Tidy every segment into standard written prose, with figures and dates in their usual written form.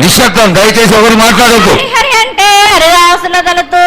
నిశ్శబ్దం, దయచేసి ఎవరు మాట్లాడద్దు. హరి అంటే హరిదాసుల దళతో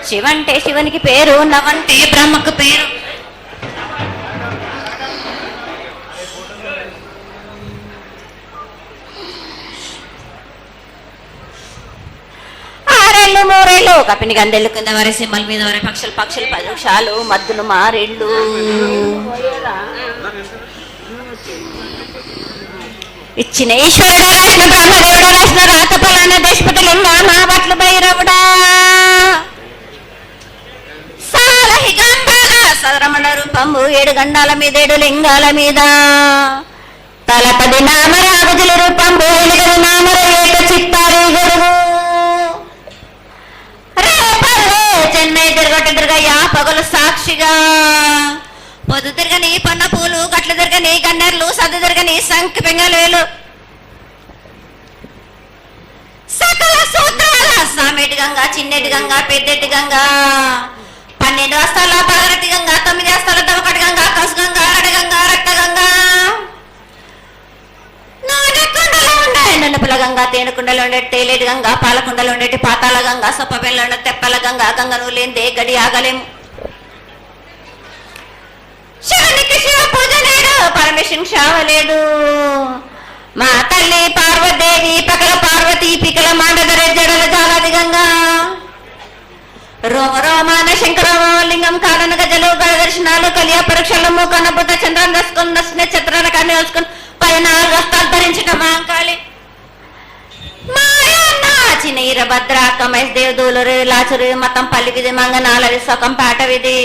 శివంటే శివునికి పేరు, నవంటే బ్రహ్మకు పేరు. ఆరేళ్ళు మూరేళ్ళు కపిని గందెళ్ళు కింద వరే సింబల్ మీద వరే పక్షులు పక్షులు పక్షాలు మద్దులు మారేళ్ళు. ఇచ్చిన ఈశ్వరుడా రాసిన బ్రహ్మదేవుడా రాసిన రాతపలాన దేశపతి లింగా మా బట్లు భైరవుడా సదరమణ రూపంబు 7 గండాల మీద 7 లింగాల మీద తలపది నామరాగుజుల రూపంబు 8 నామర ఏక చిత్తారు గురువు రేపల్లే చెన్నై తిరగయ్యా పగలు సాక్షిగా పొద్దు తిరగని పన్న పూలు గట్లు తిరగని గన్నెర్లు సద్దు తిరగని సంఖ్య పెంగలేలు సకల సూత్రాల సామెటి గంగా చిన్నెటి గంగా పెద్దెటి గంగా 12 వస్తాల భాగరథి గంగా 9 వస్తాల దవకటి గంగా కసు గంగా అడగంగా రక్త గంగా నాగకుండలో ఉండే నన్నపుల గంగా తేనెకుండలో ఉండే తేలేటి గంగా పాలకుండలో ఉండేటి పాతాల గంగా సొప్ప బెల్ల ఉండే తెప్పల గంగా గంగను లేందే గడి ఆగలేము. శివునికి శివ పూజ లేడు, పరమేశ్వరునికి శావలేదు. మా తల్లి పార్వదేవి పకల పార్వతి పికల మాండదర జడల జాలాది గంగా రోమ రోమాన శంకరలింగం కారణ గజలు గడ దర్శనాలు కలియ పరీక్షలు మూకనబుద్ధ చంద్రం దసుకుని నక్షత్రాల కానీ వేసుకుని 14 వస్తాలు ధరించిన మాంకాళి చిన్న ఈరభద్ర కమేష్ దేవదూలరు లాచురు మతం పల్లి విధి మంగనాలరి సొకం పాట విధి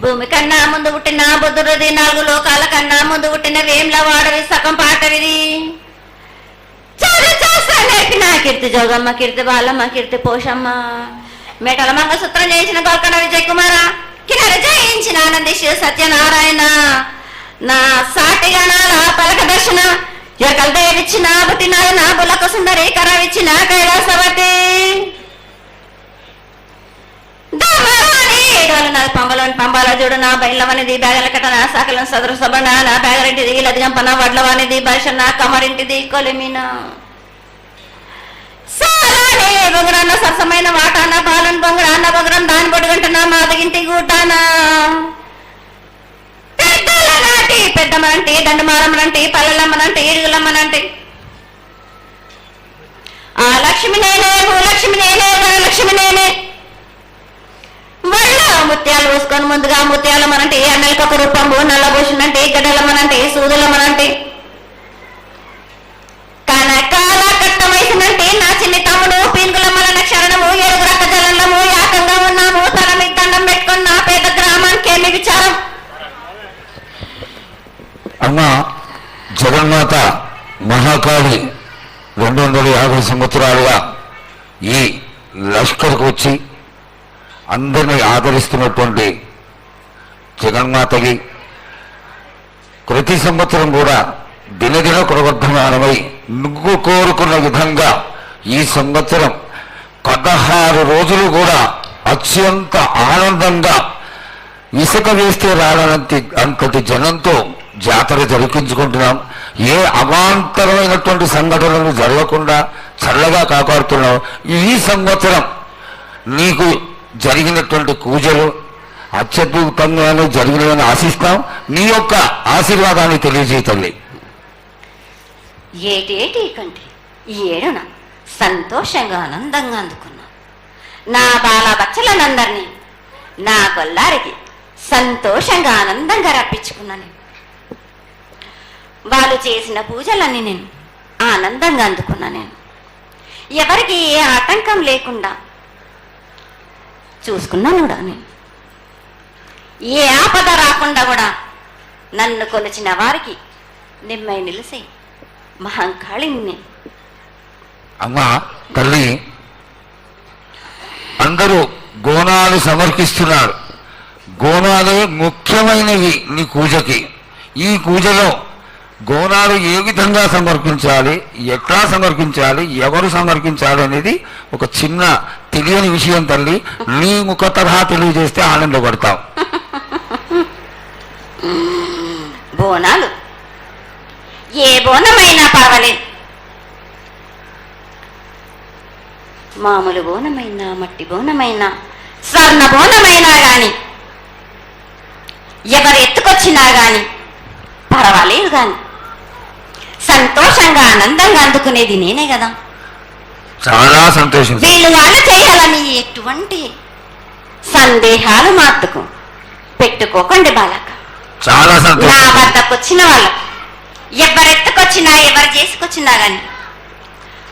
భూమి కన్నా ముందు పుట్టిన బుద్ధుడిది 4 లోకాల కన్నా ముందు పుట్టిన వేమ్ల వాడవి సగం పాట విధి నేర్పిన కీర్తి జోగమ్మ కీర్తి బాలమ్మ కీర్తి పోషమ్మ మేటల మంగసూత్రం చేయించిన గోల్కొండ విజయ్ కుమార కిన్నెర జయించిన ఆనందిష్ సత్యనారాయణ నా సాటిగా నా పలక దర్శన ఎరకల దేవిచ్చిన పుట్టినాడు నా బులకు సుందరి కరవిచ్చిన కైలాసవతి పంబలోని పంబాల చూడు నా బయలవనిది బ్యాగల కట్ట నా సాకలను సదరు సబణ నా బ్యాగరింటిది లదిగంపన వడ్లవానిది బర్షన్న కమరింటిది కొలిమిన సారానే బొంగరాన్న సరసమైన వాటాన పాలన బొంగరాన్న బొంగరం దాని బొడుగంటున్నా మాదగింటి గూటానా పెద్దల నాటి పెద్దమ్మనంటి దండమారమ్మనంటి పల్లెలమ్మనంటి ఇరుగులమ్మనంటి ఆ లక్ష్మి నేనే భూలక్ష్మి నేనే ధనలక్ష్మి నేనే వల్ల ముత్యాలు పోసుకొని ముందుగా ముత్యాలమ్మనంటే అన్నలకి ఒక రూపంబు నల్లభూషణంటే గడ్డలమ్మనంటే సూదులమ్మనంటే కనకాల కట్ట వయసునంటే నా చిన్ని తమ్ముడు పీనుగులమ్మలన్న క్షరణము 7 రక జలంలో యాకంగా ఉన్నాము తల మీద దండం పెట్టుకుని నా పేద గ్రామానికి ఏమి విచారం. అమ్మ జగన్మాత మహాకాళి 250 సంవత్సరాలుగా ఈ లష్కర్కు వచ్చి అందరినీ ఆదరిస్తున్నటువంటి జగన్మాతకి ప్రతి సంవత్సరం కూడా దినదిన ప్రవర్ధమానమై నువ్వు కోరుకున్న విధంగా ఈ సంవత్సరం 16 రోజులు కూడా అత్యంత ఆనందంగా ఇసుక వేస్తే రానంత అంతటి జనంతో జాతర జరిపించుకుంటున్నాం. ఏ అవాంతరమైనటువంటి సంఘటనలు జరగకుండా చల్లగా కాపాడుతున్నాం. ఈ సంవత్సరం నీకు జరిగినటువంటి పూజలు అత్యద్భుతంగానే జరిగినవని ఆశిస్తాం. నీ యొక్క ఆశీర్వాదాన్ని తెలియజేయండి. ఏటి కంటే ఈ ఏడున సంతోషంగా ఆనందంగా అందుకున్నా నా బాల బచ్చలనందరినీ నా గొల్లారికి సంతోషంగా ఆనందంగా రప్పించుకున్నాను. వాళ్ళు చేసిన పూజలన్నీ నేను ఆనందంగా అందుకున్నా. నేను ఎవరికి ఏ ఆటంకం లేకుండా చూసుకున్నాను కూడా. నేను ఏ ఆపద రాకుండా కూడా నన్ను కొలిచిన వారికి నిమ్మై నిలిసి మహంకాళిని. అమ్మా తల్లి, అందరూ గోనాలు సమర్పిస్తున్నారు. గోనాలే ముఖ్యమైనవి నీ పూజకి. ఈ పూజలో గోనాలు ఏ విధంగా సమర్పించాలి, ఎట్లా సమర్పించాలి, ఎవరు సమర్పించాలి అనేది ఒక చిన్న తెలియని విషయం తల్లి. నీ ముఖ తరహా తెలియజేస్తే ఆనందపడతావు. బోనాలు ఏ బోనమైనా పర్వాలేదు. మామూలు బోనమైనా, మట్టి బోనమైనా, స్వర్ణ బోనమైనా గాని, ఎవరు ఎత్తుకొచ్చినా గాని పర్వాలేదు. గాని సంతోషంగా ఆనందంగా అందుకునేది నేనే కదా. చాలా సంతోషం. వీళ్ళు వాళ్ళు చేయాలని ఎటువంటి సందేహాలు మాత్రకు పెట్టుకోకండి బాలక. చాలా నా సంతోషం. వద్దకు వచ్చిన వాళ్ళు ఎవరెత్తుకొచ్చినా, ఎవరు చేసుకొచ్చినా గాని,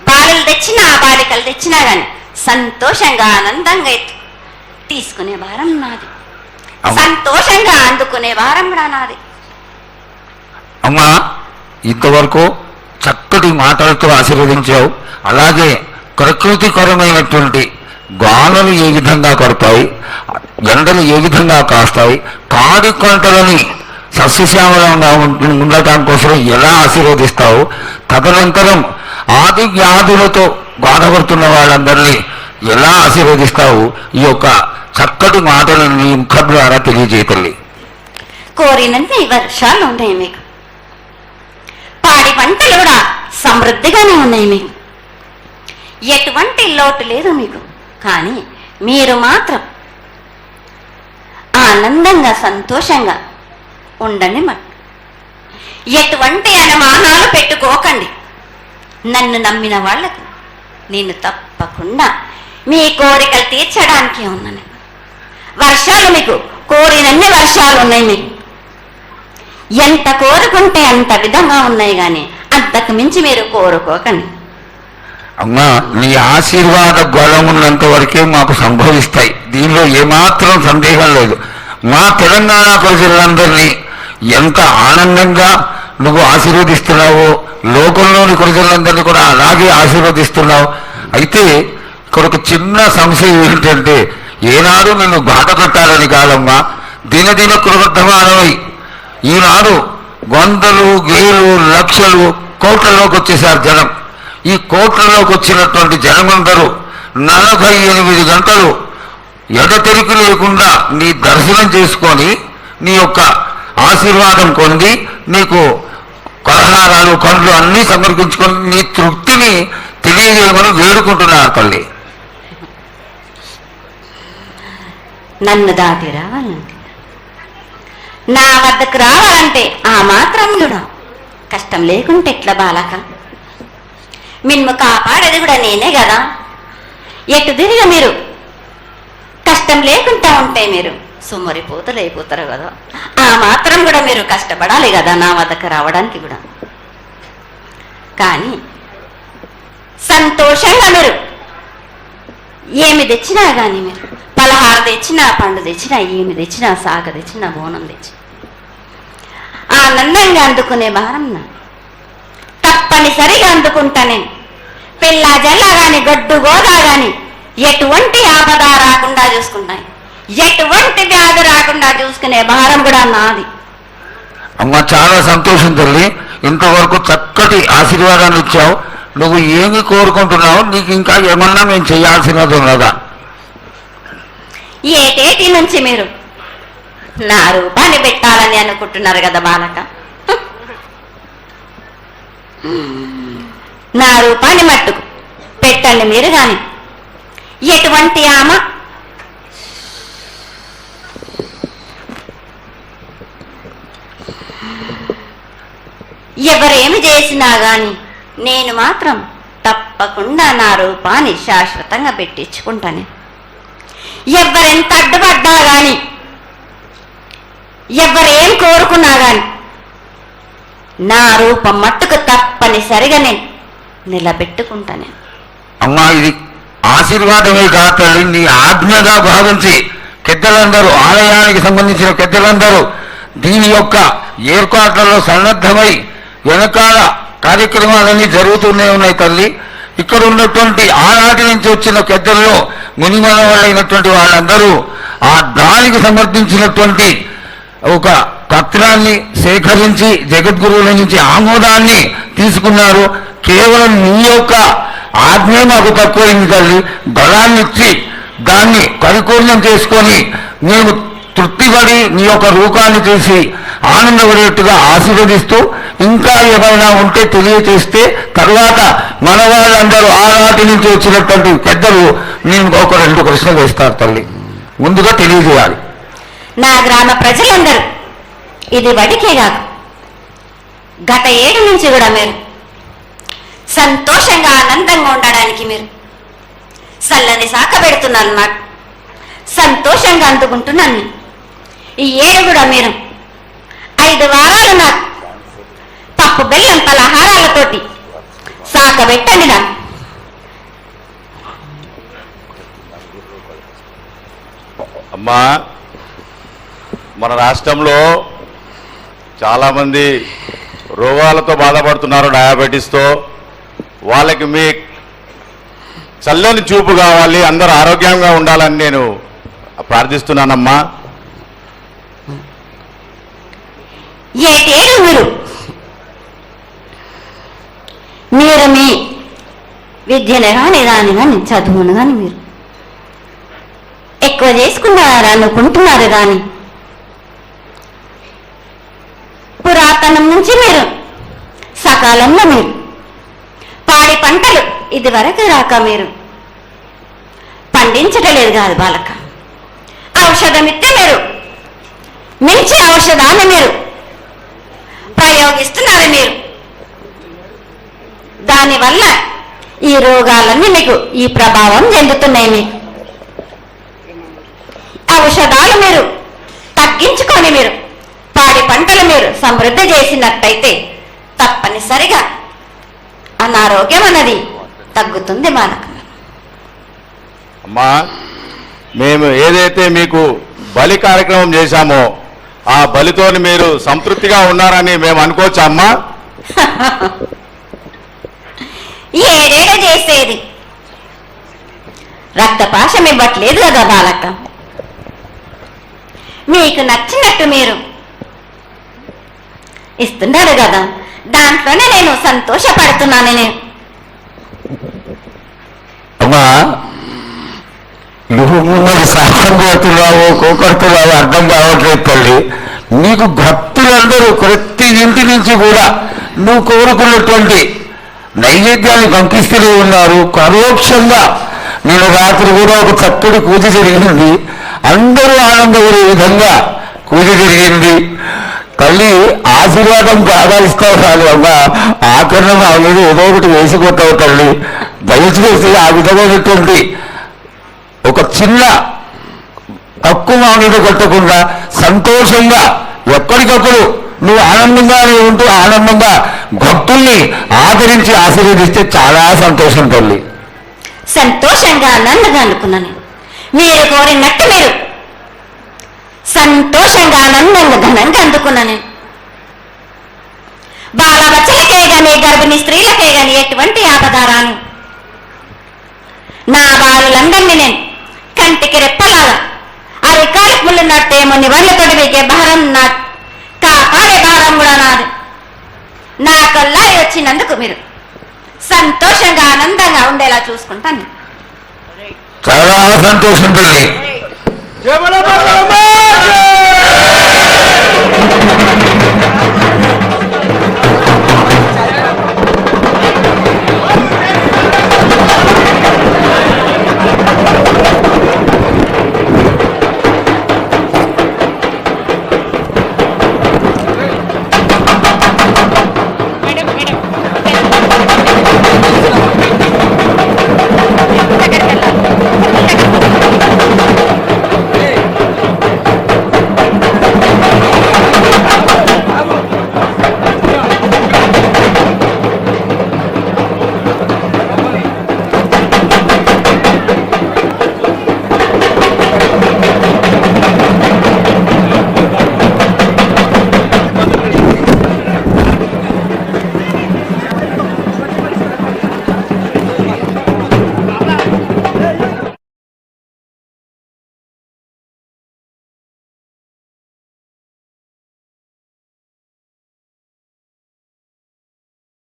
బాలులు తెచ్చినా, బాలికలు తెచ్చినా గాని సంతోషంగా ఆనందంగా తీసుకునే భారం నాది. సంతోషంగా అందుకునే భారం కూడా నాది. అమ్మా, ఇంతవరకు చక్కటి మాటలతో ఆశీర్వదించావు. అలాగే ప్రకృతికరమైనటువంటి గాలులు ఏ విధంగా కొడతాయి, ఎండలు ఏ విధంగా కాస్తాయి, కాడి కొంటలని సస్యశ్యామలంగా ఉండటం కోసం ఎలా ఆశీర్వదిస్తావు, తదనంతరం ఆది వ్యాధులతో బాధపడుతున్న వాళ్ళందరినీ ఎలా ఆశీర్వదిస్తావు, ఈ యొక్క చక్కటి మాటలను నీ ముఖం ద్వారా తెలియజేయతల్లి. కోరినంత వర్షాలు ఉన్నాయి మీకు, పాడి పంటలు కూడా సమృద్ధిగానే ఉన్నాయి మీకు, ఎటువంటి లోటు లేదు మీకు. కానీ మీరు మాత్రం ఆనందంగా సంతోషంగా ఉండండి. ఎటువంటి అనుమానాలు పెట్టుకోకండి. నన్ను నమ్మిన వాళ్లకు నేను తప్పకుండా మీ కోరికలు తీర్చడానికి ఉన్నాను. వర్షాలు మీకు కోరినన్ని వర్షాలు ఉన్నాయి. మీకు ఎంత కోరుకుంటే అంత విధంగా ఉన్నాయి. కానీ అంతకు మించి మీరు కోరుకోకండి. అమ్మా, నీ ఆశీర్వాద గొలం ఉన్నంత వరకే మాకు సంభవిస్తాయి. దీనిలో ఏమాత్రం సందేహం లేదు. మా తెలంగాణ ప్రజలందరినీ ఎంత ఆనందంగా నువ్వు ఆశీర్వదిస్తున్నావో, లోకంలోని ప్రజలందరినీ కూడా అలాగే ఆశీర్వదిస్తున్నావు. అయితే ఇక్కడ ఒక చిన్న సంశయం ఏంటంటే, ఏనాడు నిన్ను బాధ పెట్టాలని కాదమ్మా, దినదిన కృతమానమై ఈనాడు వందలు, వేలు, లక్షలు, కోట్లలోకి వచ్చేసారు జనం. ఈ కోట్లలోకి వచ్చినటువంటి జనమందరూ 48 గంటలు ఎడతెరికి లేకుండా నీ దర్శనం చేసుకొని నీ యొక్క ఆశీర్వాదం పొంది నీకు పలహారాలు, పండ్లు అన్నీ సమర్పించుకొని నీ తృప్తిని తెలియజేయమని వేడుకుంటున్నారు తల్లి. నన్ను దాటి రావాలంటే, నా వద్దకు రావాలంటే ఆ మాత్రం కూడా కష్టం లేకుంటే ఎట్లా బాలక? మిమ్ము కాపాడేది కూడా నేనే కదా. ఎటు తిరిగి మీరు కష్టం లేకుండా ఉంటే మీరు సుమ్మరిపోతలైపోతారు కదా. ఆ మాత్రం కూడా మీరు కష్టపడాలి కదా నా వద్దకు రావడానికి కూడా. కానీ సంతోషంగా మీరు ఏమి తెచ్చినా కానీ, మీరు పలహారం తెచ్చినా, పండు తెచ్చినా, ఏమి తెచ్చినా, సాగ తెచ్చినా, బోనం తెచ్చినా ఆనందంగా అందుకునే భారం నా తప్పనిసరిగా అందుకుంటా నేను. పిల్ల జల్ల గాని, గడ్డు గోదా గాని ఎటువంటి ఆపద రాకుండా చూసుకుంటాయి, ఎటువంటి వ్యాధి రాకుండా చూసుకునే భారం కూడా నాది. అమ్మ, చాలా సంతోషం తల్లి. ఇంతవరకు చక్కటి ఆశీర్వాదాన్ని ఇచ్చావు. నువ్వు ఏమి కోరుకుంటున్నావు? నీకు ఇంకా ఏమన్నా మేము చేయాల్సినది ఉన్నదా? ఏటేటి నుంచి మీరు నా రూపాన్ని పెట్టాలని అనుకుంటున్నారు కదా బాలక. నా రూపాన్ని మట్టుకు పెట్టండి మీరు. కానీ ఎటువంటి ఆమె ఎవరేమి చేసినా గాని నేను మాత్రం తప్పకుండా నా రూపాన్ని శాశ్వతంగా పెట్టించుకుంటాను. ఎవరెంత అడ్డుపడ్డా గాని, ఎవరేం కోరుకున్నా గాని నా రూపం మట్టుకు తప్పనిసరిగా నేను నిలబెట్టుకుంటాను. అమ్మా, ఇది ఆశీర్వాదమే కాదు తల్లి, నీ ఆజ్ఞగా భావించి పెద్దలందరూ, ఆలయానికి సంబంధించిన పెద్దలందరూ దీని యొక్క ఏర్పాట్లలో సన్నద్ధమై వెనకాల కార్యక్రమాలన్నీ జరుగుతూనే ఉన్నాయి తల్లి. ఇక్కడ ఉన్నటువంటి ఆనాటి నుంచి వచ్చిన పెద్దల్లో మునిమల వాళ్ళైనటువంటి వాళ్ళందరూ ఆ దానికి సమర్పించినటువంటి ఒక పత్రాన్ని సేకరించి జగద్గురువుల నుంచి ఆమోదాన్ని తీసుకున్నారు. కేవలం నీ యొక్క ఆజ్ఞ మాకు తక్కువైంది తల్లి. బలాన్ని ఇచ్చి దాన్ని పరిపూర్ణం చేసుకొని మేము తృప్తిపడి నీ యొక్క రూపాన్ని చూసి ఆనందపడేట్టుగా ఆశీర్వదిస్తూ ఇంకా ఏమైనా ఉంటే తెలియచేస్తే తర్వాత మన వాళ్ళందరూ ఆనాటి నుంచి వచ్చినటువంటి పెద్దలు నేను ఒక 2 ప్రశ్నలు వేస్తారు తల్లి. ముందుగా తెలియజేయాలి. నా గ్రామ ప్రజలందరూ ఇది వడికే కాదు, గత 7 నుంచి కూడా మీరు సంతోషంగా ఆనందంగా ఉండడానికి మీరు చల్లని శాఖ పెడుతున్నారు. నాకు సంతోషంగా అందుకుంటున్నాను. ఈ 7 కూడా మీరు 5 వారాలు నాకు పప్పు బెల్లం పలహారాలతోటి శాఖ పెట్టండి. నాకు అమ్మా, మన రాష్ట్రంలో చాలామంది రోగాలతో బాధపడుతున్నారు, డయాబెటీస్తో. వాళ్ళకి మీ చల్లని చూపు కావాలి, అందరూ ఆరోగ్యంగా ఉండాలని నేను ప్రార్థిస్తున్నానమ్మా. 7 మీరు మీ విద్యను కానీ చదువును కానీ మీరు ఎక్కువ చేసుకున్నారా అనుకుంటున్నారు. కానీ పురాతనం నుంచి మీరు సకాలంలో మీరు పాడి పంటలు ఇది వరకు రాక మీరు పండించటలేదు కాదు బాలక. ఔషధం ఇస్తే మీరు మించి ఔషధాన్ని మీరు ప్రయోగిస్తున్నారు. మీరు దానివల్ల ఈ రోగాలన్నీ మీకు ఈ ప్రభావం చెందుతున్నాయి. మీకు ఔషధాలు మీరు తగ్గించుకొని మీరు పాడి పంటలు మీరు సమృద్ధి చేసినట్టయితే తప్పనిసరిగా అనారోగ్యం అన్నది తగ్గుతుంది బాలక. అమ్మా, మేము ఏదైతే మీకు బలి కార్యక్రమం చేశామో ఆ బలితోని మీరు సంతృప్తిగా ఉన్నారని మేము అనుకోవచ్చా అమ్మా? 7 చేసేది రక్తపాశం ఇవ్వట్లేదు కదా బాలక. మీకు నచ్చినట్టు మీరు ఇస్తున్నారు కదా, దాంట్లోనే నేను సంతోషపడుతున్నాను. నేను అమ్మా, నువ్వు మరి శాస్త్రం పోతున్నావు, కోకడుతున్నావు అర్థం కావట్లేదు తల్లి. నీకు భక్తులందరూ ప్రతి ఇంటి నుంచి కూడా నువ్వు కోరుకున్నటువంటి నైవేద్యాన్ని పంపిస్తూనే ఉన్నారు. పరోక్షంగా నేను రాత్రి కూడా ఒక చక్కటి పూజ జరిగింది, అందరూ ఆనందపడే విధంగా పూజ జరిగింది. తల్లి ఆశీర్వాదం బాగా ఇస్తావు చాలు అమ్మా, ఆకరణ అనేది ఏదో ఒకటి వేసిపోతావు తల్లి. దయచేసి ఆ విధమైనటువంటి ఒక చిన్న తక్కువ మామిడి కొట్టకుండా సంతోషంగా ఎప్పటికప్పుడు నువ్వు ఆనందంగానే ఉంటూ ఆనందంగా భక్తుల్ని ఆదరించి ఆశీర్వదిస్తే చాలా సంతోషం తల్లి. సంతోషంగా ఆనందంగా అనుకున్నాను. మీరు కోరినట్టు మీరు సంతోషంగా ఆనందంగా ఘనంగా అందుకున్నాను. బాలబచ్చలకే గాని గర్భిణీ స్త్రీలకే గాని ఎటువంటి ఆపదారాను నా బాలులందరినీ నేను కంటికి రెప్పలాగా అరికాలి ముళ్ళున్నట్టేమో నివర్లతోటి మీకే భారం నా కాపాడే భారం కూడా నాది. నా కల్లా వచ్చినందుకు మీరు సంతోషంగా ఆనందంగా ఉండేలా చూసుకుంటాను. చాలా సంతోషం తల్లి.